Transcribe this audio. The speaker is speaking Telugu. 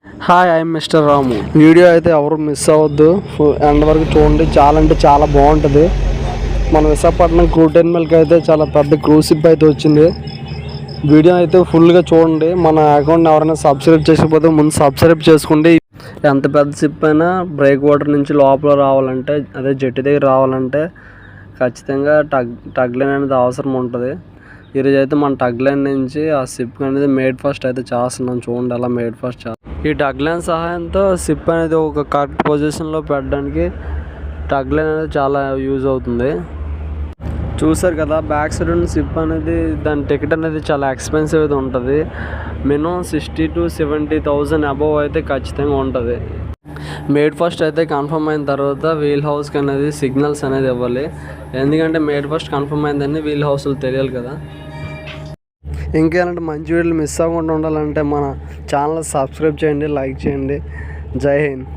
Hi, I'm mister Ramu. Video అయితే ఎవరు మిస్ అవ్వద్దు, ఎండ్ వరకు చూడండి. చాలా అంటే చాలా బాగుంటుంది. మన విశాఖపట్నం క్రూ టెర్మినల్కి అయితే చాలా పెద్ద క్రూజ్ షిప్ అయితే వచ్చింది. వీడియో అయితే ఫుల్గా చూడండి. మన అకౌంట్ని ఎవరైనా సబ్స్క్రైబ్ చేసుకోకపోతే ముందు సబ్స్క్రైబ్ చేసుకోండి. ఎంత పెద్ద షిప్ అయినా బ్రేక్ వాటర్ నుంచి లోపల రావాలంటే, అదే జెట్టి దగ్గర రావాలంటే ఖచ్చితంగా టగ్ లైన్ అనేది అవసరం ఉంటుంది. ఈరోజు అయితే మన టగ్ లైన్ నుంచి ఆ షిప్ అనేది మేడ్ ఫస్ట్ అయితే చేస్తున్నాం. చూడండి అలా మేడ్ ఫస్ట్. ఈ టగ్ లైన్ సహాయంతో షిప్ అనేది ఒక కరెక్ట్ పొజిషన్లో పెట్టడానికి టగ్ లైన్ అనేది చాలా యూజ్ అవుతుంది. చూసారు కదా, బ్యాక్ సైడ్ ఉన్న షిప్ అనేది దాని టికెట్ అనేది చాలా ఎక్స్పెన్సివ్ అయితే ఉంటుంది. మినిమం 60,000 to 70,000 అబవ్ అయితే ఖచ్చితంగా ఉంటుంది. మేడ్ ఫస్ట్ అయితే కన్ఫర్మ్ అయిన తర్వాత వీల్ హౌస్కి అనేది సిగ్నల్స్ అనేది ఇవ్వాలి. ఎందుకంటే మేడ్ ఫస్ట్ కన్ఫర్మ్ అయిందని వీల్ హౌస్లు తెలియాలి కదా. ఇంకేంటంటే మంచి వీడియోలు మిస్ అవ్వకుండా ఉండాలంటే మన ఛానల్ సబ్స్క్రైబ్ చేయండి, లైక్ చేయండి. జై హింద్.